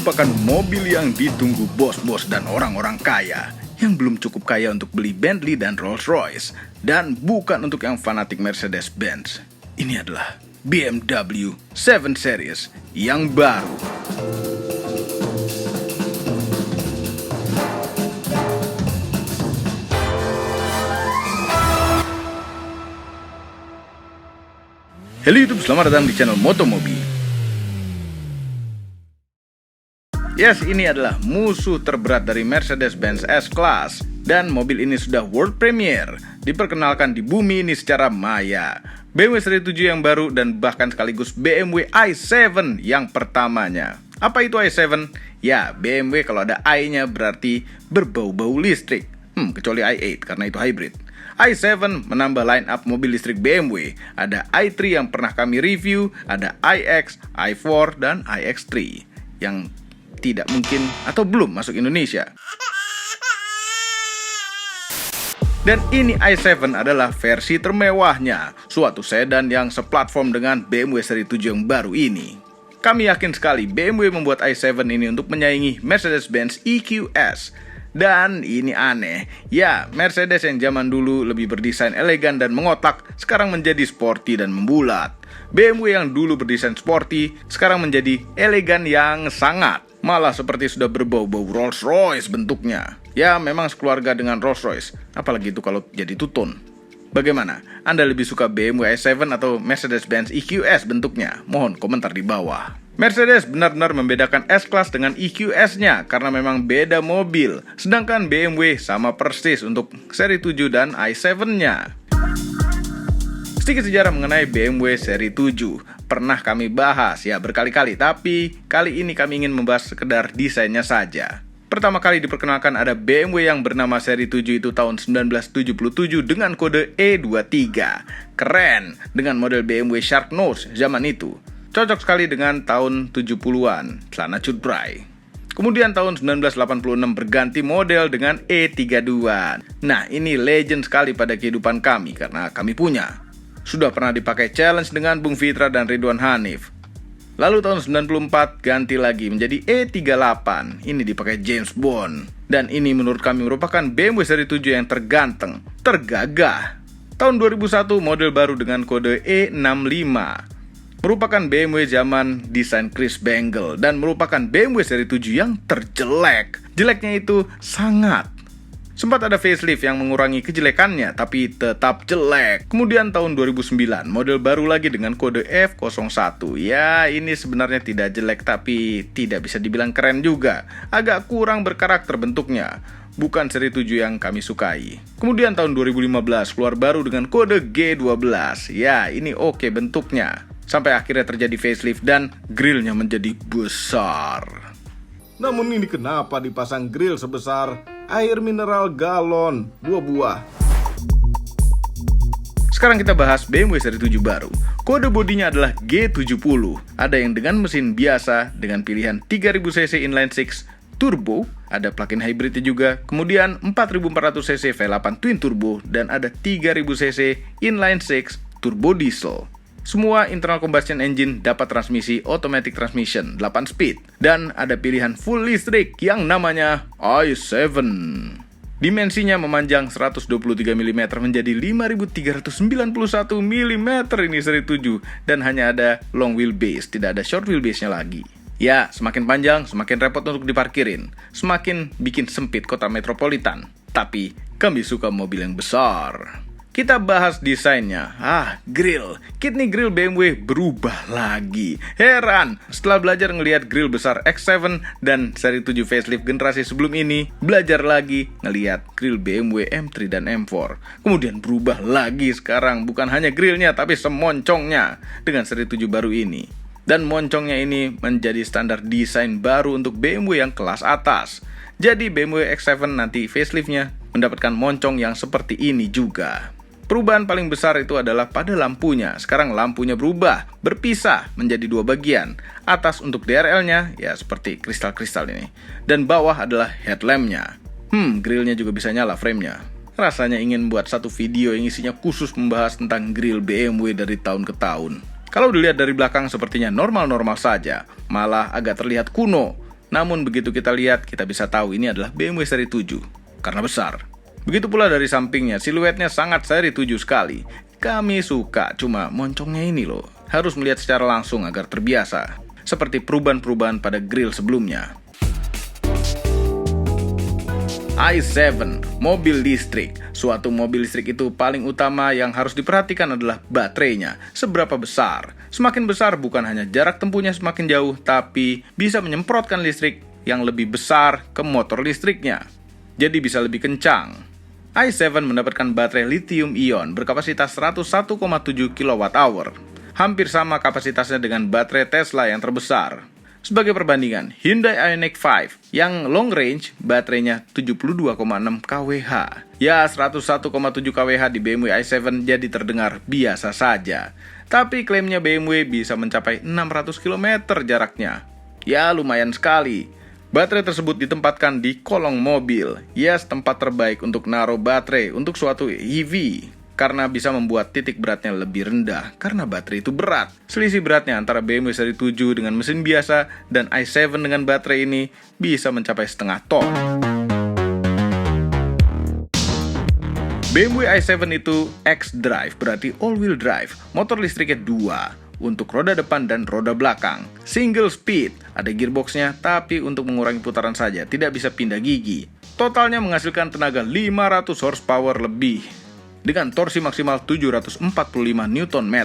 merupakan mobil yang ditunggu bos-bos dan orang-orang kaya yang belum cukup kaya untuk beli Bentley dan Rolls-Royce, dan bukan untuk yang fanatik Mercedes-Benz. Ini adalah BMW 7 Series yang baru. Halo YouTube, selamat datang di channel Motomobi. Yes, ini adalah musuh terberat dari Mercedes-Benz S-Class, dan mobil ini sudah world premiere, diperkenalkan di bumi ini secara maya. BMW seri 7 yang baru dan bahkan sekaligus BMW i7 yang pertamanya. Apa itu i7? Ya, BMW kalau ada i-nya berarti berbau-bau listrik. Kecuali i8 karena itu hybrid. i7 menambah line up mobil listrik BMW. Ada i3 yang pernah kami review, ada iX, i4, dan iX3 yang tidak mungkin atau belum masuk Indonesia. Dan ini i7 adalah versi termewahnya, suatu sedan yang seplatform dengan BMW seri 7 yang baru ini. Kami yakin sekali BMW membuat i7 ini untuk menyaingi Mercedes-Benz EQS. Dan ini aneh, ya Mercedes yang zaman dulu lebih berdesain elegan dan mengotak, sekarang menjadi sporty dan membulat. BMW yang dulu berdesain sporty, sekarang menjadi elegan yang sangat. Malah seperti sudah berbau-bau Rolls-Royce bentuknya. Ya memang sekeluarga dengan Rolls-Royce, apalagi itu kalau jadi tutun. Bagaimana? Anda lebih suka BMW i7 atau Mercedes-Benz EQS bentuknya? Mohon komentar di bawah. Mercedes benar-benar membedakan S-Class dengan EQS-nya karena memang beda mobil. Sedangkan BMW sama persis untuk seri 7 dan i7-nya. Sedikit sejarah mengenai BMW seri 7. Pernah kami bahas ya berkali-kali, tapi kali ini kami ingin membahas sekedar desainnya saja. Pertama kali diperkenalkan ada BMW yang bernama seri 7 itu tahun 1977 dengan kode E23. Keren dengan model BMW Shark Nose zaman itu. Cocok sekali dengan tahun 70-an, celana cutbray. Kemudian tahun 1986 berganti model dengan E32. Nah, ini legend sekali pada kehidupan kami karena kami punya. Sudah pernah dipakai challenge dengan Bung Fitra dan Ridwan Hanif. Lalu tahun 94 ganti lagi menjadi E38. Ini dipakai James Bond. Dan ini menurut kami merupakan BMW seri 7 yang terganteng, tergagah. Tahun 2001 model baru dengan kode E65. Merupakan BMW zaman desain Chris Bangle dan merupakan BMW seri 7 yang terjelek. Jeleknya itu sangat. Sempat ada facelift yang mengurangi kejelekannya, tapi tetap jelek. Kemudian tahun 2009, model baru lagi dengan kode F01. Ya, ini sebenarnya tidak jelek, tapi tidak bisa dibilang keren juga. Agak kurang berkarakter bentuknya. Bukan seri 7 yang kami sukai. Kemudian tahun 2015, keluar baru dengan kode G12. Ya, ini oke bentuknya. Sampai akhirnya terjadi facelift dan grillnya menjadi besar. Namun ini kenapa dipasang grill sebesar air mineral galon 2 buah? Sekarang kita bahas BMW seri 7 baru. Kode bodinya adalah G70. Ada yang dengan mesin biasa dengan pilihan 3000cc inline 6 turbo, ada plug-in hybridnya juga. Kemudian 4400cc V8 twin turbo dan ada 3000cc inline 6 turbo diesel. Semua internal combustion engine dapat transmisi automatic transmission 8 speed. Dan ada pilihan full listrik yang namanya i7. Dimensinya memanjang 123 mm menjadi 5391 mm ini seri 7. Dan hanya ada long wheelbase, tidak ada short wheelbase-nya lagi. Ya, semakin panjang, semakin repot untuk diparkirin. Semakin bikin sempit kota metropolitan. Tapi kami suka mobil yang besar. Kita bahas desainnya. Grill. Kidney grill BMW berubah lagi. Heran, setelah belajar ngelihat grill besar X7 dan seri 7 facelift generasi sebelum ini, belajar lagi ngelihat grill BMW M3 dan M4. Kemudian berubah lagi sekarang, bukan hanya grillnya tapi semoncongnya dengan seri 7 baru ini. Dan moncongnya ini menjadi standar desain baru untuk BMW yang kelas atas. Jadi BMW X7 nanti faceliftnya mendapatkan moncong yang seperti ini juga. Perubahan paling besar itu adalah pada lampunya. Sekarang lampunya berubah, berpisah menjadi 2 bagian. Atas untuk DRL-nya, ya seperti kristal-kristal ini. Dan bawah adalah headlamp-nya. Grillnya juga bisa nyala frame-nya. Rasanya ingin buat satu video yang isinya khusus membahas tentang grill BMW dari tahun ke tahun. Kalau dilihat dari belakang sepertinya normal-normal saja, malah agak terlihat kuno. Namun begitu kita lihat, kita bisa tahu ini adalah BMW seri 7 karena besar. Begitu pula dari sampingnya, siluetnya sangat seri 7 sekali. Kami suka, cuma moncongnya ini loh, harus melihat secara langsung agar terbiasa, seperti perubahan-perubahan pada grill sebelumnya. i7, mobil listrik. Suatu mobil listrik itu paling utama yang harus diperhatikan adalah baterainya. Seberapa besar? Semakin besar bukan hanya jarak tempuhnya semakin jauh, tapi bisa menyemprotkan listrik yang lebih besar ke motor listriknya. Jadi bisa lebih kencang. i7 mendapatkan baterai lithium ion berkapasitas 101,7 kWh. Hampir sama kapasitasnya dengan baterai Tesla yang terbesar. Sebagai perbandingan, Hyundai Ioniq 5 yang long range baterainya 72,6 kWh. Ya, 101,7 kWh di BMW i7 jadi terdengar biasa saja. Tapi klaimnya BMW bisa mencapai 600 km jaraknya. Ya, lumayan sekali. Baterai tersebut ditempatkan di kolong mobil. Yes, tempat terbaik untuk naruh baterai untuk suatu EV. Karena bisa membuat titik beratnya lebih rendah, karena baterai itu berat. Selisih beratnya antara BMW seri 7 dengan mesin biasa dan i7 dengan baterai ini bisa mencapai setengah ton. BMW i7 itu xDrive, berarti all-wheel drive. Motor listriknya 2, untuk roda depan dan roda belakang. Single speed, ada gearboxnya, tapi untuk mengurangi putaran saja, tidak bisa pindah gigi. Totalnya menghasilkan tenaga 500 horsepower lebih, dengan torsi maksimal 745 Nm.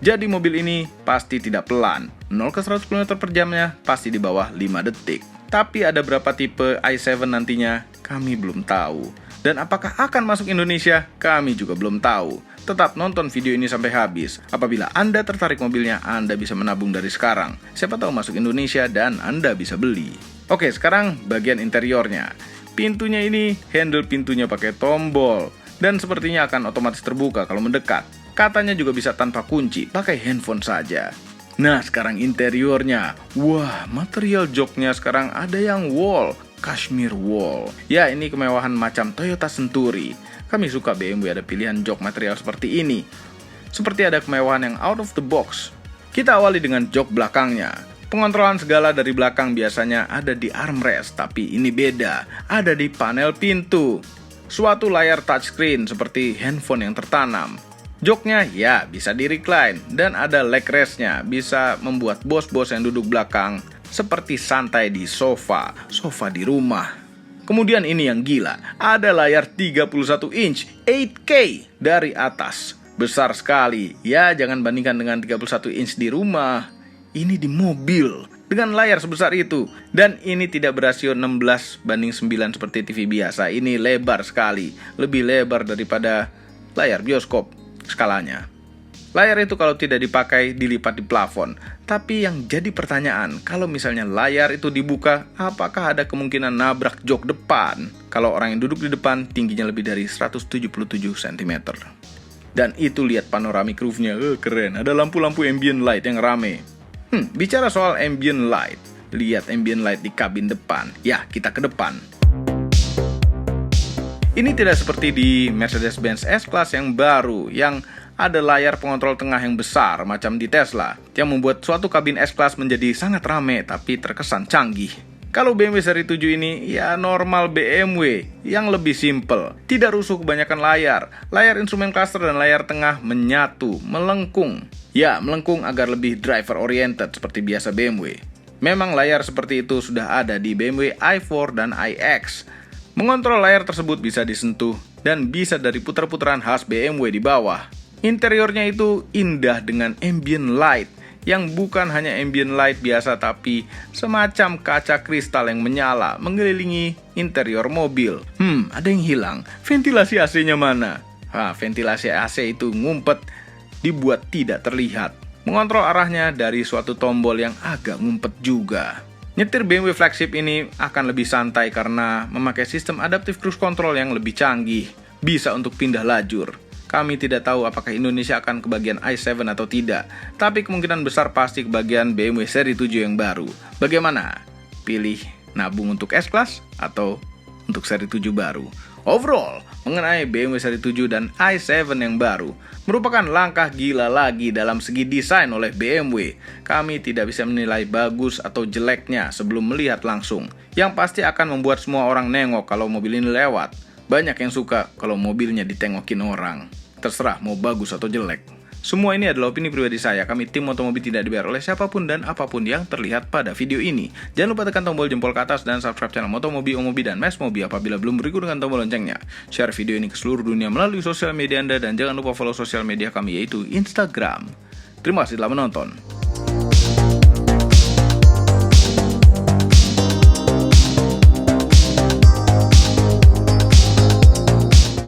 Jadi mobil ini pasti tidak pelan. 0 ke 100 km per jamnya pasti di bawah 5 detik. Tapi ada berapa tipe i7 nantinya? Kami belum tahu. Dan apakah akan masuk Indonesia? Kami juga belum tahu. Tetap nonton video ini sampai habis. Apabila Anda tertarik mobilnya, Anda bisa menabung dari sekarang. Siapa tahu masuk Indonesia dan Anda bisa beli. Oke, sekarang bagian interiornya. Pintunya ini, handle pintunya pakai tombol. Dan sepertinya akan otomatis terbuka kalau mendekat. Katanya juga bisa tanpa kunci, pakai handphone saja. Nah, sekarang interiornya. Wah, material joknya sekarang ada yang wall, cashmere wall. Ya, ini kemewahan macam Toyota Century. Kami suka BMW ada pilihan jok material seperti ini. Seperti ada kemewahan yang out of the box. Kita awali dengan jok belakangnya. Pengontrolan segala dari belakang biasanya ada di armrest, tapi ini beda, ada di panel pintu. Suatu layar touchscreen seperti handphone yang tertanam. Joknya ya bisa di recline dan ada leg restnya, bisa membuat bos-bos yang duduk belakang seperti santai di sofa di rumah. Kemudian ini yang gila, ada layar 31 inch 8K dari atas. Besar sekali, ya jangan bandingkan dengan 31 inch di rumah. Ini di mobil dengan layar sebesar itu. Dan ini tidak berasio 16:9 seperti TV biasa. Ini lebar sekali, lebih lebar daripada layar bioskop skalanya. Layar itu kalau tidak dipakai dilipat di plafon. Tapi yang jadi pertanyaan, kalau misalnya layar itu dibuka, apakah ada kemungkinan nabrak jok depan? Kalau orang yang duduk di depan tingginya lebih dari 177 cm. Dan itu lihat panoramic roof-nya, keren. Ada lampu-lampu ambient light yang rame. Bicara soal ambient light, lihat ambient light di kabin depan. Ya, kita ke depan. Ini tidak seperti di Mercedes-Benz S-Class yang baru, yang ada layar pengontrol tengah yang besar macam di Tesla, yang membuat suatu kabin S-Class menjadi sangat rame tapi terkesan canggih. Kalau BMW seri 7 ini, ya normal BMW yang lebih simple. Tidak rusuh kebanyakan layar. Layar instrumen cluster dan layar tengah menyatu, melengkung. Ya, melengkung agar lebih driver oriented seperti biasa BMW. Memang layar seperti itu sudah ada di BMW i4 dan iX. Mengontrol layar tersebut bisa disentuh dan bisa dari putar-putaran khas BMW di bawah. Interiornya itu indah dengan ambient light, yang bukan hanya ambient light biasa tapi semacam kaca kristal yang menyala mengelilingi interior mobil. Ada yang hilang. Ventilasi AC-nya mana? Ventilasi AC itu ngumpet, dibuat tidak terlihat. Mengontrol arahnya dari suatu tombol yang agak ngumpet juga. Nyetir BMW flagship ini akan lebih santai karena memakai sistem adaptive cruise control yang lebih canggih. Bisa untuk pindah lajur. Kami tidak tahu apakah Indonesia akan kebagian i7 atau tidak, tapi kemungkinan besar pasti kebagian BMW seri 7 yang baru. Bagaimana? Pilih nabung untuk S-Class atau untuk seri 7 baru? Overall, mengenai BMW seri 7 dan i7 yang baru merupakan langkah gila lagi dalam segi desain oleh BMW. Kami tidak bisa menilai bagus atau jeleknya sebelum melihat langsung. Yang pasti akan membuat semua orang nengok kalau mobil ini lewat. Banyak yang suka kalau mobilnya ditengokin orang. Terserah mau bagus atau jelek. Semua ini adalah opini pribadi saya. Kami tim Motomobi tidak dibayar oleh siapapun dan apapun yang terlihat pada video ini. Jangan lupa tekan tombol jempol ke atas dan subscribe channel Motomobi, Omobi, dan Mesmobi apabila belum berikut dengan tombol loncengnya. Share video ini ke seluruh dunia melalui sosial media Anda dan jangan lupa follow sosial media kami yaitu Instagram. Terima kasih telah menonton.